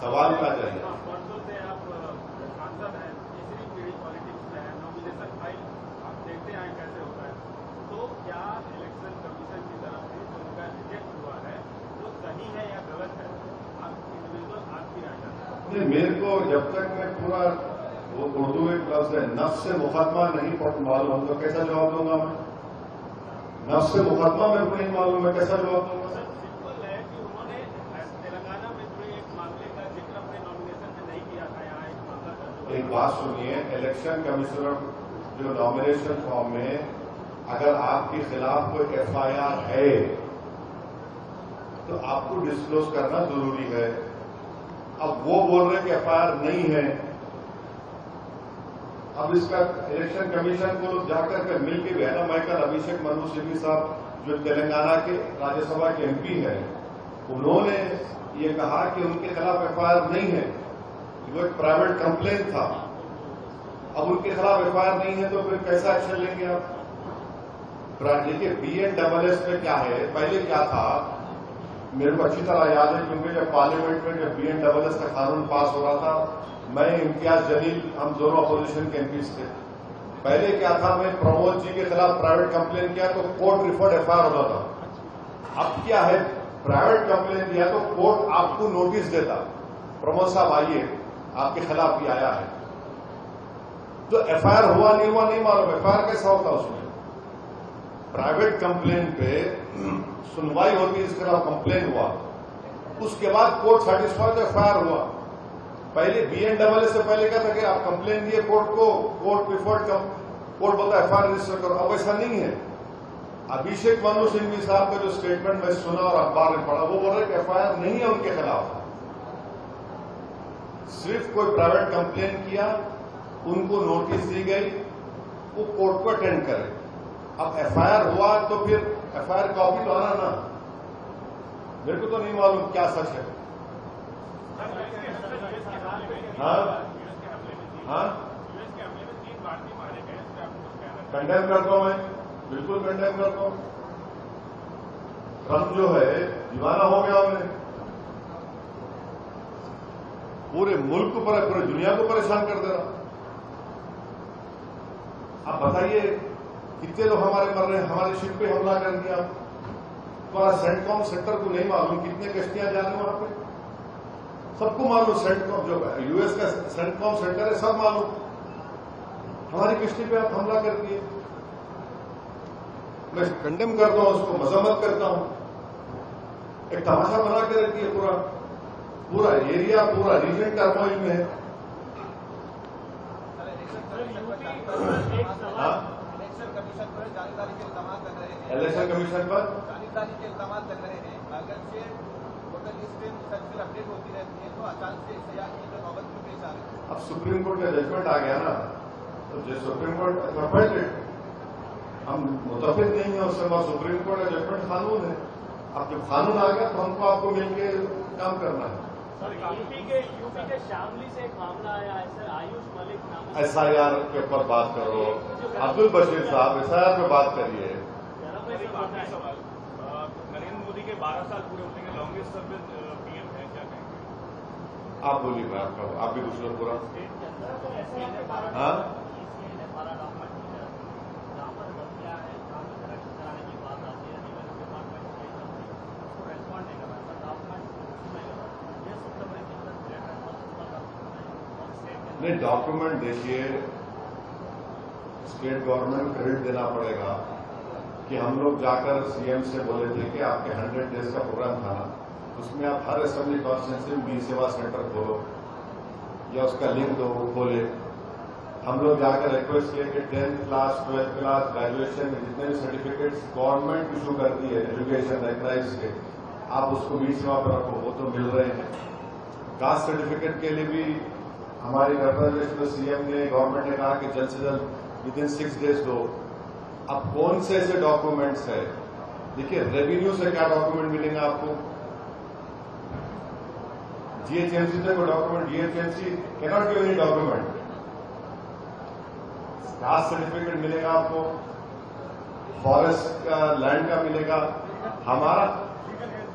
सवाल पे आ जाइए। परसों से आप सांसद हैं, तीसरी पीढ़ी पॉलिटिक्स में है, नॉमिनेशन फाइल आप देखते हैं कैसे होता है, तो क्या इलेक्शन कमीशन की तरफ से जो उनका रिजेक्ट हुआ है वो सही है या गलत है? आप इंडिविजुअल आपकी राय है। मेरे को जब तक मैं पूरा वो उर्दू एक लफ्ज है नफ्स से मुकदमा नहीं मालूम तो कैसा जवाब दूंगा मैं? नफ्स से मुकदमा मेरे को नहीं मालूम, मैं कैसा जवाब दूंगा? सिंपल है कि उन्होंने तेलंगाना में जो एक मामले का जिक्र अपने नॉमिनेशन में नहीं किया था, यहाँ एक मामला दर्ज। एक बात सुनिए, इलेक्शन कमिश्नर जो नॉमिनेशन फॉर्म में अगर आपके खिलाफ कोई एफआईआर है तो आपको डिस्क्लोज करना जरूरी है। अब वो बोल रहे कि एफआईआर नहीं है, अब इसका इलेक्शन कमीशन को जाकर के मिलकर भी है ना। मैं कल अभिषेक मनु सिंघवी साहब जो तेलंगाना के राज्यसभा के एमपी हैं, उन्होंने ये कहा कि उनके खिलाफ एफआईआर नहीं है, वो एक प्राइवेट कंप्लेंट था। अब उनके खिलाफ एफआईआर नहीं है तो फिर कैसा एक्शन लेंगे आप? देखिए BNSS में क्या है, पहले क्या था मेरे को अच्छी तरह याद है, क्योंकि जब पार्लियामेंट में जब BNSS का कानून पास हो रहा था, मैं इम्तियाज जलील, हम दोनों अपोजिशन के एमपीज थे। पहले क्या था, मैं प्रमोद जी के खिलाफ प्राइवेट कंप्लेन किया तो कोर्ट रिफर्ड एफआईआर होता था। अब क्या है, प्राइवेट कंप्लेन किया तो कोर्ट आपको नोटिस देता, प्रमोद साहब आइए आपके खिलाफ भी आया है। तो एफआईआर हुआ नहीं मालूम। एफआईआर कैसा होता उसमें? प्राइवेट कंप्लेन पे सुनवाई होती, इसके खिलाफ कंप्लेन हुआ, उसके बाद कोर्ट सेटिस्फाई तो एफआईआर हुआ। पहले BNSS से पहले क्या था कि आप कंप्लेन दिए कोर्ट को, कोर्ट प्रिफर्ड, कोर्ट बोलता एफआईआर रजिस्टर करो। अब ऐसा नहीं है। अभिषेक मनु सिंघवी साहब का जो स्टेटमेंट मैं सुना और अखबार में पढ़ा, वो बोल रहे कि एफआईआर नहीं है उनके खिलाफ, सिर्फ कोई प्राइवेट कंप्लेन किया, उनको नोटिस दी गई, वो कोर्ट को अटेंड करे। अब एफआईआर हुआ तो फिर एफआईआर कॉपी तो आना ना। मेरे को तो नहीं मालूम क्या सच है। हाँ, कंडेम करता हूं, मैं बिल्कुल कंडेम करता हूं। ट्रम्प जो है दीवाना हो गया, उन्हें पूरे मुल्क को, पूरे दुनिया को परेशान कर दे रहा। आप बताइए कितने लोग हमारे मर रहे हैं, हमारे शिप पे हमला कर दिया। तुम्हारा सेंटकॉम सेंटर को नहीं मालूम कितने कश्तियां जा रही वहां पे? सबको मालूम, सेंटकॉम जो यूएस का सेंटकॉम सेंटर है, सब मालूम। हमारी कश्ती पे आप हमला कर दिए। मैं कंडेम करता हूं, उसको मजम्मत करता हूं। एक तमाशा बना के रखी है, पूरा एरिया, पूरा रीजन टर्मोइल में है। इलेक्शन कमीशन पर जानकारी के इल्जाम लग रहे हैं। अगर से वोटर लिस्ट में मुसलसल अपडेट होती रहती है तो अचानक से एफआईआर की नौबत क्यों पेश आ रही है? अब सुप्रीम कोर्ट का जजमेंट आ गया ना, तो जो सुप्रीम कोर्ट परफेक्ट, हम मुतफिक नहीं है उससे, बाद सुप्रीम कोर्ट का जजमेंट कानून है। अब जब कानून आ गया तो हमको आपको मिलकर काम करना है। यूपी के शामली से एक मामला आया है सर, आयुष मलिक नाम। एसआईआर के ऊपर बात करो, अब्दुल बशीर साहब एसआईआर पे बात करिए। सवाल, नरेंद्र मोदी के 12 साल पूरे होने के लॉन्गेस्ट सर्विस PM है, क्या कहेंगे? आप बोलिए, मैं आपका, आप भी कुछ लोग पूरा। हाँ, नहीं, डॉक्यूमेंट देखिए, स्टेट गवर्नमेंट क्रेडिट देना पड़ेगा कि हम लोग जाकर सीएम से बोले थे कि आपके 100 डेज का प्रोग्राम था ना, उसमें आप हर असेंबली कॉन्स्टिट्यूंसी में बी सेवा सेंटर खोलो या उसका लिंक दो, खोले। हम लोग जाकर रिक्वेस्ट किए कि 10th class 12th class graduation में जितने भी सर्टिफिकेट्स गवर्नमेंट इशू करती है एजुकेशन रिकग्नाइज के, आप उसको बी सेवा पर रखो, वो तो मिल रहे हैं। कास्ट सर्टिफिकेट के लिए भी हमारी रिप्रेजेंटेशन सीएम ने, गवर्नमेंट ने कहा कि जल्द से जल्द विदिन 6 डेज दो। अब कौन से ऐसे डॉक्यूमेंट्स है? देखिए, रेवेन्यू से क्या डॉक्यूमेंट मिलेगा आपको? जीएचएमसी से कोई document, GHMC cannot give any document. Caste certificate मिलेगा आपको, फॉरेस्ट का, लैंड का मिलेगा। हमारा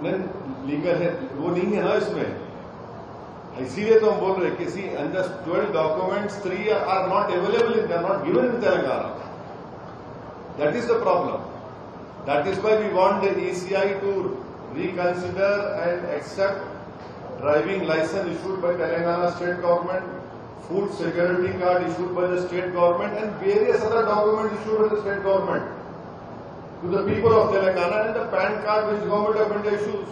लीगल है, वो नहीं है ना इसमें। इसीलिए तो हम बोल रहे हैं किसी under 12 documents 3 are not available in, they are not given in Telangana. That is the problem. That is why we want the ECI to reconsider and accept driving license issued by Telangana state government, food security card issued by the state government, and various other documents issued by the state government to the people of Telangana, and the PAN card which Government of India issues.